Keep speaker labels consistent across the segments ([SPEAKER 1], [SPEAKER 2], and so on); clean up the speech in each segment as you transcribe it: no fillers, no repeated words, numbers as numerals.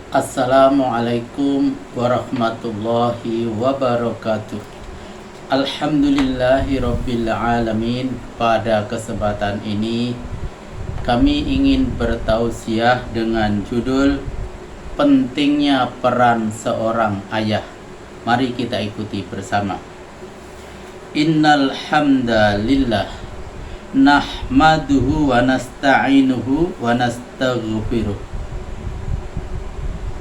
[SPEAKER 1] Assalamualaikum warahmatullahi wabarakatuh. Alhamdulillahirabbil alamin. Pada kesempatan ini kami ingin bertausiah dengan judul pentingnya peran seorang ayah. Mari kita ikuti bersama. Innal hamdalillah nahmaduhu wa nasta'inuhu wa nastaghfiruh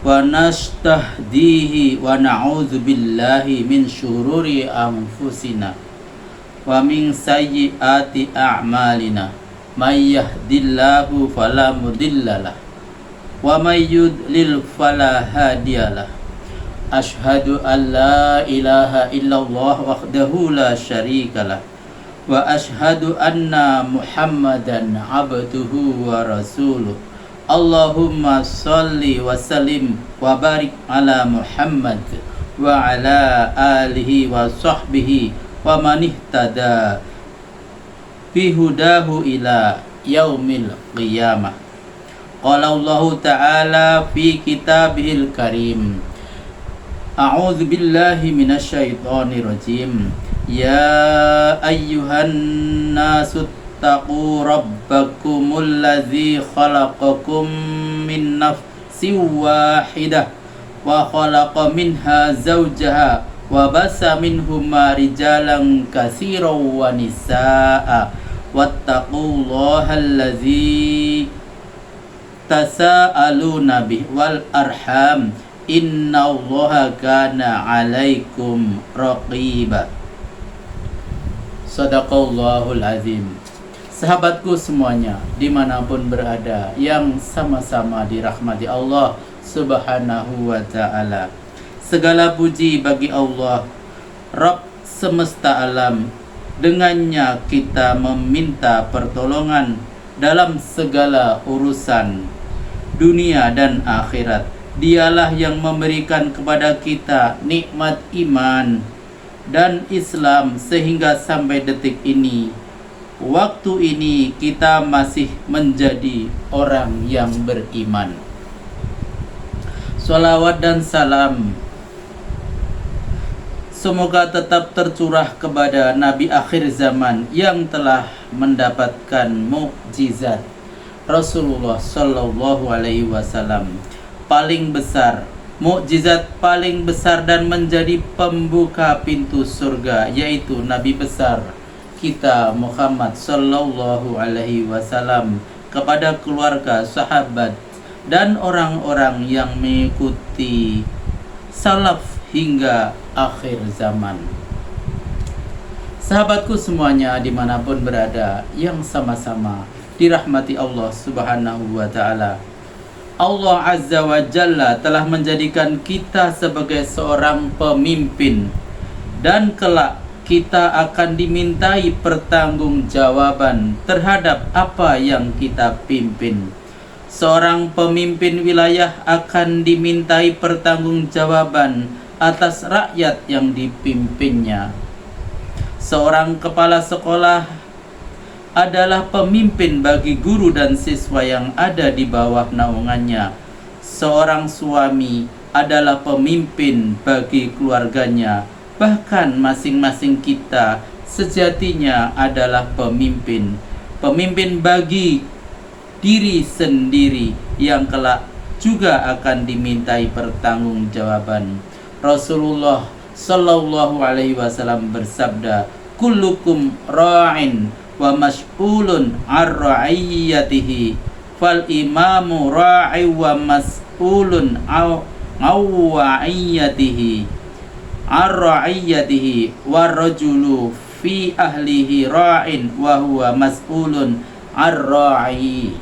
[SPEAKER 1] wa nastahdihi wa na'udzu billahi min syururi anfusina wa min sayyiati a'malina may yahdillahu fala mudhillalah wa may yudlil fala hadiyalah. Asyhadu an la ilaha illallah wahdahu la syarikalah wa asyhadu anna Muhammadan abduhu wa rasuluh. Allahumma salli wa sallim wa barik ala Muhammad wa ala alihi wa sahbihi wa man ihtada bihudahu ila yaumil qiyamah. Qala Allah ta'ala fi kitabihil karim. A'udzu billahi minasyaitonir rajim. Ya ayyuhan nasu taqu rabbakumul ladzi khalaqakum min nafsin wahidah wa khalaqa minha zawjaha wa basa minhuma rijalan katsiran wa nisaa wattaqullaha allazi tasaaluna bihi wal arham innallaha kana 'alaikum raqiba. Shadaqallahul azim. Sahabatku semuanya, dimanapun berada, yang sama-sama dirahmati Allah Subhanahu wa ta'ala. Segala puji bagi Allah, Rabb semesta alam. Dengannya kita meminta pertolongan dalam segala urusan dunia dan akhirat. Dialah yang memberikan kepada kita nikmat iman dan Islam sehingga sampai detik ini, waktu ini kita masih menjadi orang yang beriman. Salawat dan salam semoga tetap tercurah kepada Nabi akhir zaman yang telah mendapatkan mukjizat Rasulullah Shallallahu Alaihi Wasallam paling besar, mukjizat paling besar dan menjadi pembuka pintu surga, yaitu Nabi besar kita Muhammad Sallallahu Alaihi Wasallam, kepada keluarga, sahabat, dan orang-orang yang mengikuti salaf hingga akhir zaman. Sahabatku semuanya dimanapun berada, yang sama-sama dirahmati Allah Subhanahu wa ta'ala. Allah Azza wa Jalla telah menjadikan kita sebagai seorang pemimpin, dan kelak kita akan dimintai pertanggungjawaban terhadap apa yang kita pimpin. Seorang pemimpin wilayah akan dimintai pertanggungjawaban atas rakyat yang dipimpinnya. Seorang kepala sekolah adalah pemimpin bagi guru dan siswa yang ada di bawah naungannya. Seorang suami adalah pemimpin bagi keluarganya. Bahkan masing-masing kita sejatinya adalah pemimpin. Pemimpin bagi diri sendiri yang kelak juga akan dimintai pertanggungjawaban. Rasulullah Sallallahu Alaihi Wasallam bersabda, kullukum ra'in wa mas'ulun ar ra'iyatihi fal imamu ra'i wa mas'ulun aw ra'iyatihi ar-ra'iyatihi war-rajulu fi ahlihi ra'in wa huwa mas'ulun ar-ra'iyatihi.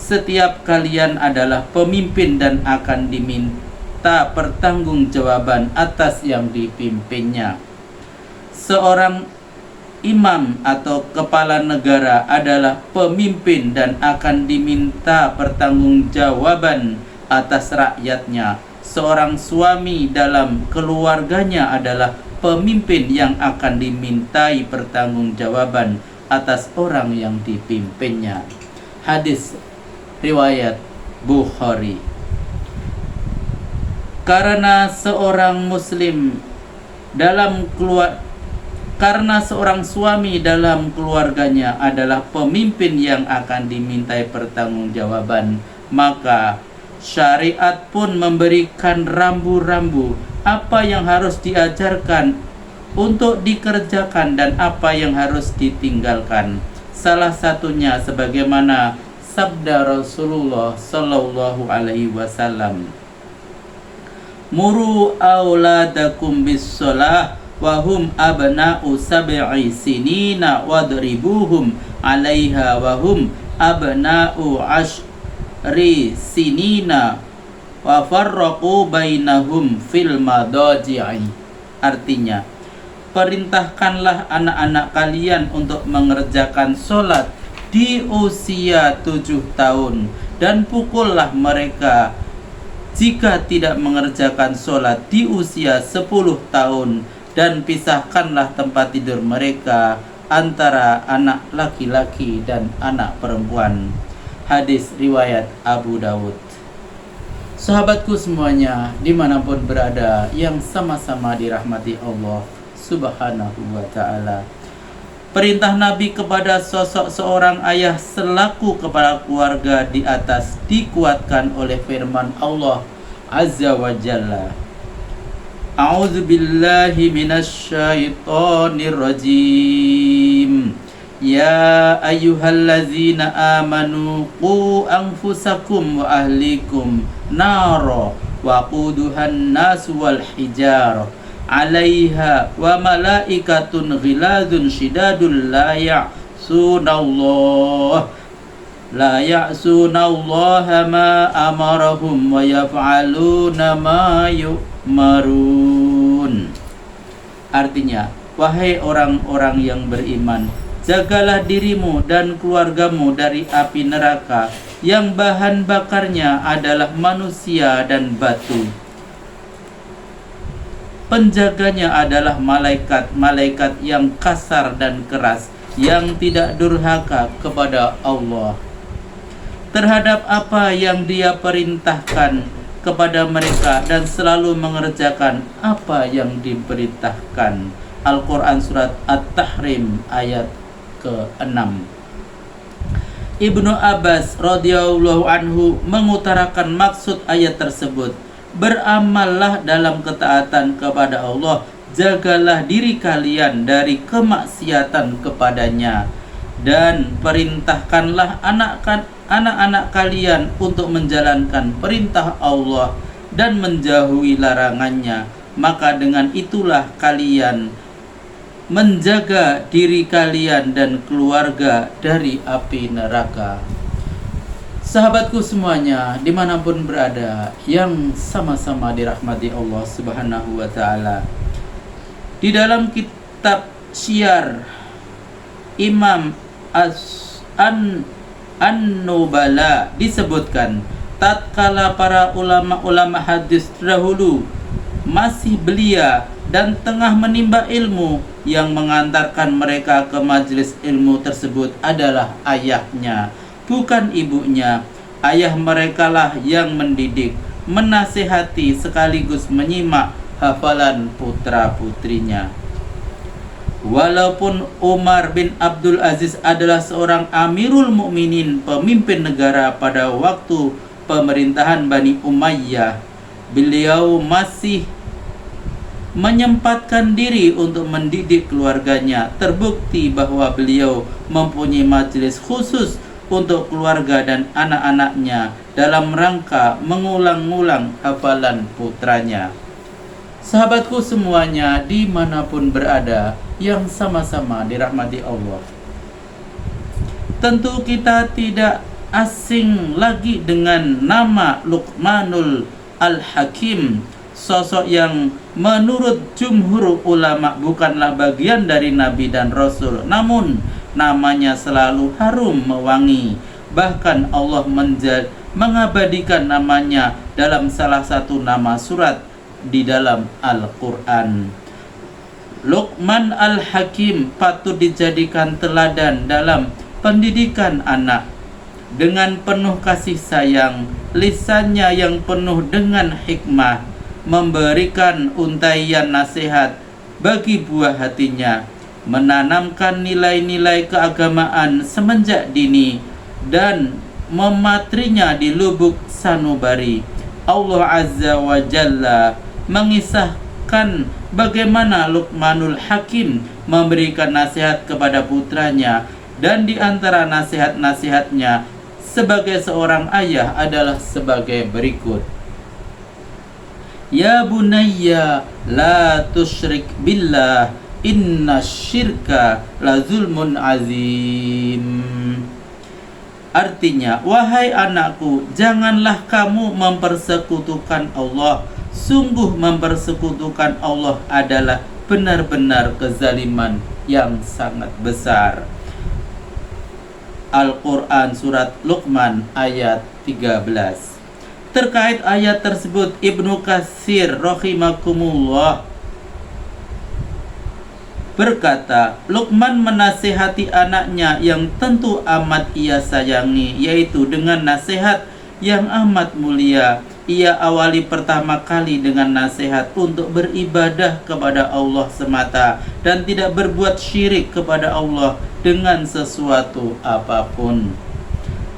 [SPEAKER 1] Setiap kalian adalah pemimpin dan akan diminta pertanggungjawaban atas yang dipimpinnya. Seorang imam atau kepala negara adalah pemimpin dan akan diminta pertanggungjawaban atas rakyatnya. Seorang suami dalam keluarganya adalah pemimpin yang akan dimintai pertanggungjawaban atas orang yang dipimpinnya. Hadis Riwayat Bukhari. Karena seorang suami dalam keluarganya adalah pemimpin yang akan dimintai pertanggungjawaban, maka syariat pun memberikan rambu-rambu apa yang harus diajarkan untuk dikerjakan dan apa yang harus ditinggalkan. Salah satunya sebagaimana sabda Rasulullah sallallahu alaihi wasallam, muru auladakum bis-shalah wa hum abna'u sab'i sinina wadribuhum 'alaiha wa hum abna'u ashri sinina wa farraqu bainahum fil madaji'i. Artinya, perintahkanlah anak-anak kalian untuk mengerjakan sholat di usia 7 tahun dan pukullah mereka jika tidak mengerjakan sholat di usia 10 tahun, dan pisahkanlah tempat tidur mereka antara anak laki-laki dan anak perempuan. Hadis riwayat Abu Dawud. Sahabatku semuanya, dimanapun berada, yang sama-sama dirahmati Allah Subhanahu wa ta'ala, perintah Nabi kepada sosok seorang ayah selaku kepala keluarga di atas dikuatkan oleh firman Allah Azza wa Jalla. A'udzu billahi minasyaitonir rajim. Ya ayyuhallazina amanu qu anfusakum wa ahlikum nara wa quduhan nas wal hijarah 'alaiha wa malaikatun ghilazun syidadul la ya'sunallaha ma amarahum wa yaf'aluna ma yu'marun. Artinya, wahai orang-orang yang beriman, jagalah dirimu dan keluargamu dari api neraka yang bahan bakarnya adalah manusia dan batu. Penjaganya adalah malaikat-malaikat yang kasar dan keras, yang tidak durhaka kepada Allah terhadap apa yang Dia perintahkan kepada mereka dan selalu mengerjakan apa yang diperintahkan. Al-Quran Surat At-Tahrim ayat ke-6. Ibnu Abbas radhiyallahu anhu mengutarakan maksud ayat tersebut, beramallah dalam ketaatan kepada Allah, jagalah diri kalian dari kemaksiatan kepadanya, dan perintahkanlah anak-anak kalian untuk menjalankan perintah Allah dan menjauhi larangannya. Maka dengan itulah kalian menjaga diri kalian dan keluarga dari api neraka. Sahabatku semuanya, dimanapun berada, yang sama-sama dirahmati Allah Subhanahu wa ta'ala, di dalam kitab Syiar Imam An-Nubala disebutkan, tatkala para ulama-ulama hadis terdahulu masih belia dan tengah menimba ilmu, yang mengantarkan mereka ke majelis ilmu tersebut adalah ayahnya, bukan ibunya. Ayah merekalah yang mendidik, menasihati sekaligus menyimak hafalan putra-putrinya. Walaupun Umar bin Abdul Aziz adalah seorang Amirul Mukminin, pemimpin negara pada waktu pemerintahan Bani Umayyah, beliau masih menyempatkan diri untuk mendidik keluarganya. Terbukti bahwa beliau mempunyai majelis khusus untuk keluarga dan anak-anaknya dalam rangka mengulang-ulang hafalan putranya. Sahabatku semuanya, dimanapun berada, yang sama-sama dirahmati Allah, tentu kita tidak asing lagi dengan nama Luqmanul Al-Hakim, sosok yang menurut jumhur ulama bukanlah bagian dari Nabi dan Rasul, namun namanya selalu harum mewangi. Bahkan Allah mengabadikan namanya dalam salah satu nama surat di dalam Al-Quran. Luqman Al-Hakim patut dijadikan teladan dalam pendidikan anak. dengan penuh kasih sayang, lisannya yang penuh dengan hikmah, memberikan untaian nasihat bagi buah hatinya, menanamkan nilai-nilai keagamaan semenjak dini, dan mematrinya di lubuk sanubari. Allah Azza wa Jalla mengisahkan bagaimana Luqmanul Hakim memberikan nasihat kepada putranya, dan di antara nasihat-nasihatnya sebagai seorang ayah adalah sebagai berikut. Ya bunayya la tusyrik billah inna syirka la zulmun azim. Artinya, wahai anakku, janganlah kamu mempersekutukan Allah. Sungguh mempersekutukan Allah adalah benar-benar kezaliman yang sangat besar. Al-Quran Surat Luqman ayat 13. Terkait ayat tersebut, Ibnu Katsir rahimakumullah berkata, Luqman menasihati anaknya yang tentu amat ia sayangi, yaitu dengan nasihat yang amat mulia. Ia awali pertama kali dengan nasihat untuk beribadah kepada Allah semata dan tidak berbuat syirik kepada Allah dengan sesuatu apapun.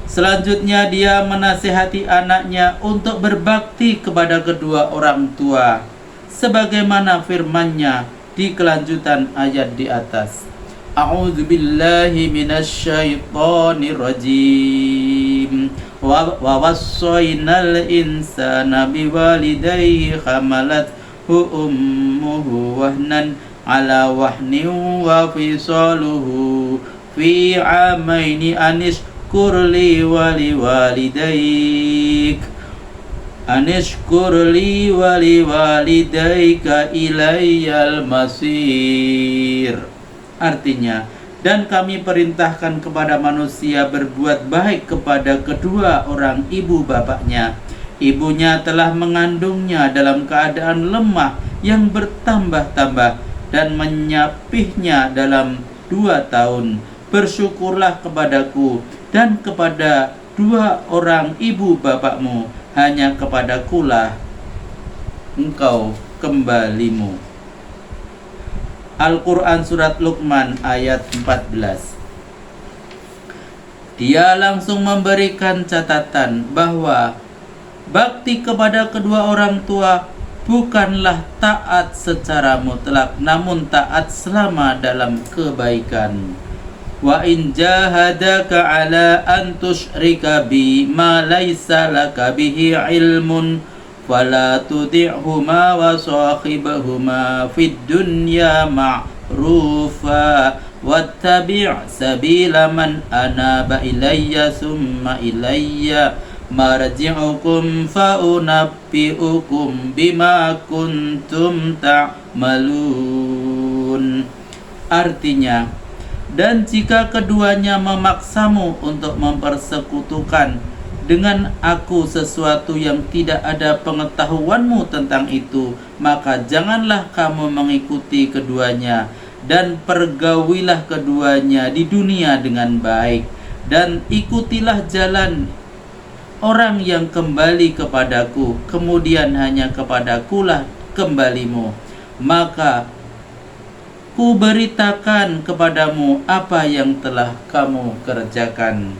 [SPEAKER 1] Selanjutnya dia menasihati anaknya untuk berbakti kepada kedua orang tua, sebagaimana firman-Nya di kelanjutan ayat di atas. A'udzu billahi minasyaitonir rajim. Wa wassaynal insana biwalidayhi hamalathu ummuhu wahnan ala wahnin wa fisaluhu fi amaini anishkur li wa liwalidayk anishkur li wa liwalidayka ilayyal masir. Artinya, dan kami perintahkan kepada manusia berbuat baik kepada kedua orang ibu bapaknya. Ibunya telah mengandungnya dalam keadaan lemah yang bertambah-tambah dan menyapihnya dalam 2 tahun. Bersyukurlah kepadaku dan kepada dua orang ibu bapakmu, hanya kepadakulah engkau kembalimu. Al-Quran Surat Luqman ayat 14. Dia langsung memberikan catatan bahwa bakti kepada kedua orang tua bukanlah taat secara mutlak, namun taat selama dalam kebaikan. Wa in jahadaka ala an tusyrika bi ma laisa laka bihi ilmun fala tuti'huma wa sahibhuma fid dunya ma'rufa wattabi' sabila man anaba ilayya summa ilayya marji'ukum fa unabbi'ukum bima kuntum ta'malun. Artinya, dan jika keduanya memaksamu untuk mempersekutukan dengan aku sesuatu yang tidak ada pengetahuanmu tentang itu, maka janganlah kamu mengikuti keduanya, dan pergaulilah keduanya di dunia dengan baik, dan ikutilah jalan orang yang kembali kepadaku, kemudian hanya kepadakulah kembalimu, maka ku beritakan kepadamu apa yang telah kamu kerjakan.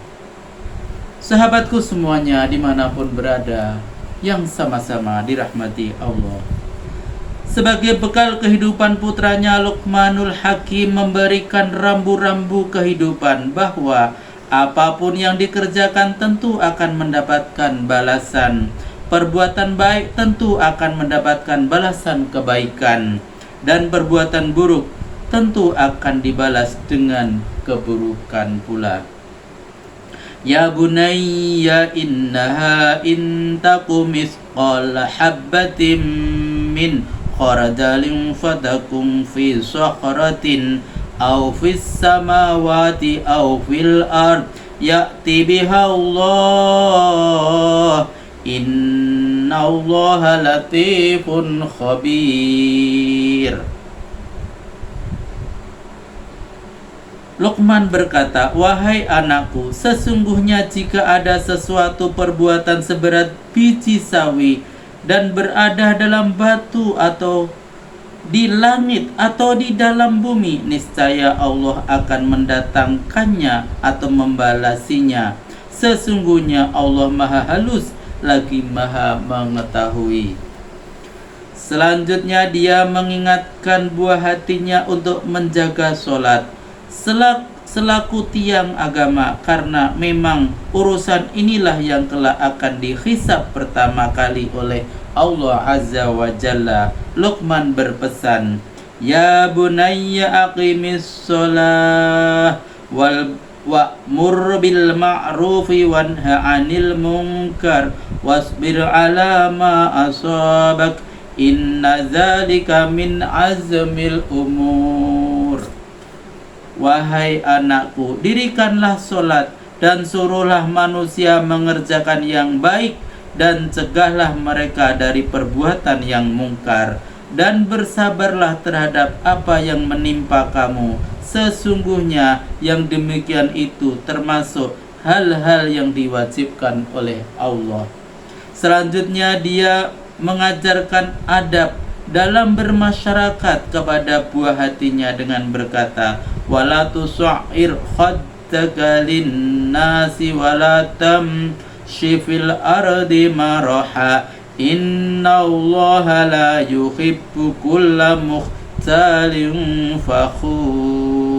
[SPEAKER 1] Sahabatku semuanya dimanapun berada, yang sama-sama dirahmati Allah, sebagai bekal kehidupan putranya Luqmanul Hakim memberikan rambu-rambu kehidupan bahwa apapun yang dikerjakan tentu akan mendapatkan balasan. Perbuatan baik tentu akan mendapatkan balasan kebaikan, dan perbuatan buruk tentu akan dibalas dengan keburukan pula. Ya bunayya innaha in taku mithqala habbatin min khardalin fatakum fi sakhratin aw fis samawati aw fil ard ya'ti biha Allah innallaha latifun khabir. Luqman berkata, "Wahai anakku, sesungguhnya jika ada sesuatu perbuatan seberat biji sawi dan berada dalam batu atau di langit atau di dalam bumi, niscaya Allah akan mendatangkannya atau membalasinya. Sesungguhnya Allah Maha Halus lagi Maha Mengetahui." Selanjutnya dia mengingatkan buah hatinya untuk menjaga sholat selaku tiang agama, karena memang urusan inilah yang kelak akan dihisab pertama kali oleh Allah Azza wa Jalla. Luqman berpesan, "Ya bunayya aqimis sholah wa'mur bil ma'rufi wanha 'anil munkar wasbir 'ala ma asabak inna dzalika min azmil umur." Wahai anakku, dirikanlah solat dan suruhlah manusia mengerjakan yang baik dan cegahlah mereka dari perbuatan yang mungkar, dan bersabarlah terhadap apa yang menimpa kamu. Sesungguhnya yang demikian itu termasuk hal-hal yang diwajibkan oleh Allah. Selanjutnya dia mengajarkan adab dalam bermasyarakat kepada buah hatinya dengan berkata, "Wala tusa'ir khaddaka linnasi wala tamshi fil ardi maraha innallaha la yuhibbu kulla mukhtalin fakhur."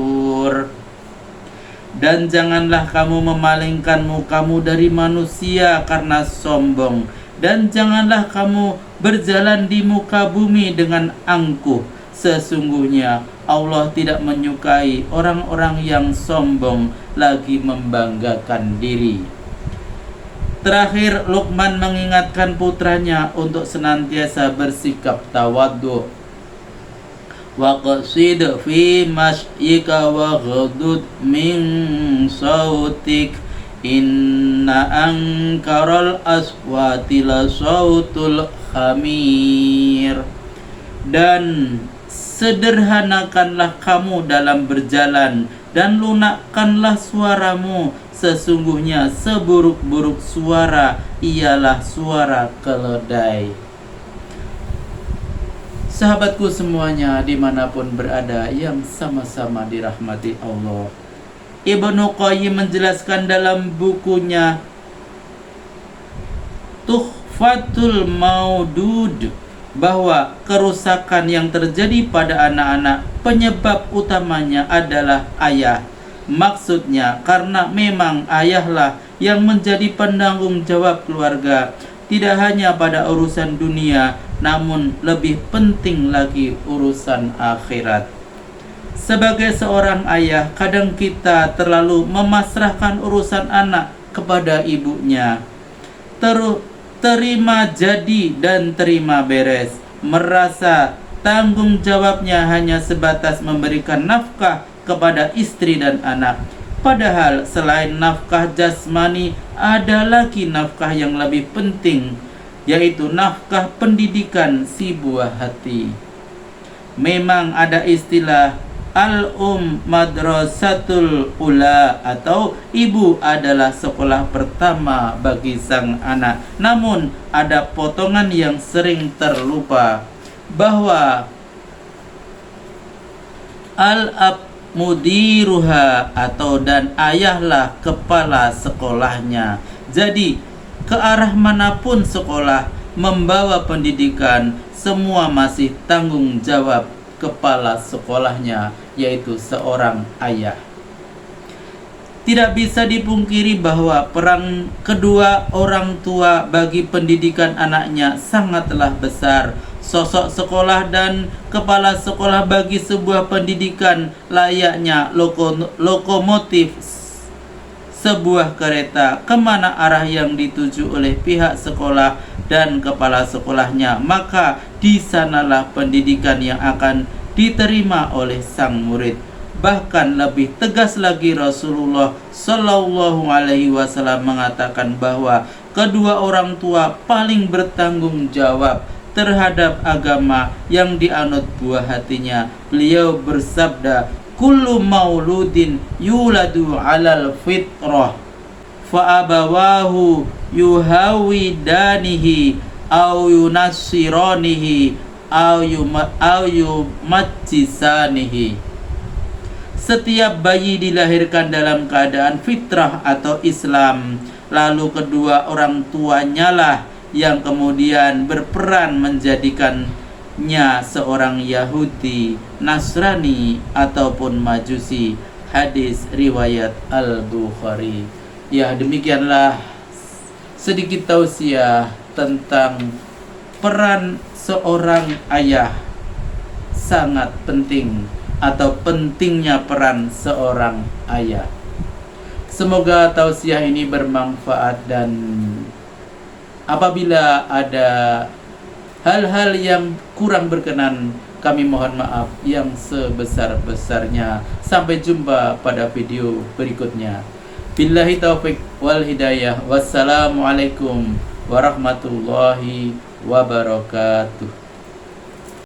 [SPEAKER 1] Dan janganlah kamu memalingkan mukamu dari manusia karena sombong, dan janganlah kamu berjalan di muka bumi dengan angkuh. Sesungguhnya Allah tidak menyukai orang-orang yang sombong lagi membanggakan diri. Terakhir, Luqman mengingatkan putranya untuk senantiasa bersikap tawadhu. Waqsid fi masyika wa ghudud min sautik inna angkaral aswati la sautul hamir. Dan sederhanakanlah kamu dalam berjalan dan lunakkanlah suaramu. Sesungguhnya seburuk-buruk suara ialah suara keledai. Sahabatku semuanya dimanapun berada yang sama-sama dirahmati Allah, Ibnu Qayyim menjelaskan dalam bukunya Tuhfatul Maudud bahwa kerusakan yang terjadi pada anak-anak penyebab utamanya adalah ayah. Maksudnya karena memang ayahlah yang menjadi penanggung jawab keluarga, tidak hanya pada urusan dunia, namun lebih penting lagi urusan akhirat. Sebagai seorang ayah, kadang kita terlalu memasrahkan urusan anak kepada ibunya. Terima jadi dan terima beres, merasa tanggung jawabnya hanya sebatas memberikan nafkah kepada istri dan anak. Padahal selain nafkah jasmani, ada lagi nafkah yang lebih penting, yaitu nafkah pendidikan si buah hati. Memang ada istilah madrasatul ula, atau ibu adalah sekolah pertama bagi sang anak. Namun ada potongan yang sering terlupa, bahwa al-ab mudiruha, atau dan ayahlah kepala sekolahnya. Jadi ke arah manapun sekolah membawa pendidikan, semua masih tanggung jawab kepala sekolahnya, yaitu seorang ayah. Tidak bisa dipungkiri bahwa peran kedua orang tua bagi pendidikan anaknya sangatlah besar. Sosok sekolah dan kepala sekolah bagi sebuah pendidikan layaknya lokomotif sebuah kereta. Kemana arah yang dituju oleh pihak sekolah dan kepala sekolahnya, maka di sanalah pendidikan yang akan diterima oleh sang murid. Bahkan lebih tegas lagi, Rasulullah Shallallahu Alaihi Wasallam mengatakan bahwa kedua orang tua paling bertanggung jawab terhadap agama yang dianut buah hatinya. Beliau bersabda, kullu mauludin yuladu 'alal fitrah fa abawahu yuhawidanihi au yunassiranihi au yumajjisanihi. Setiap bayi dilahirkan dalam keadaan fitrah atau Islam, lalu kedua orang tuanya lah yang kemudian berperan menjadikannya seorang Yahudi, Nasrani ataupun Majusi. Hadis riwayat Al-Bukhari. Ya, demikianlah sedikit tausiah tentang peran seorang ayah. Sangat penting, atau pentingnya peran seorang ayah. Semoga tausiah ini bermanfaat, dan apabila ada hal-hal yang kurang berkenan, kami mohon maaf yang sebesar-besarnya. Sampai jumpa pada video berikutnya. Billahi taufik wal hidayah. Wassalamualaikum warahmatullahi wabarakatuh.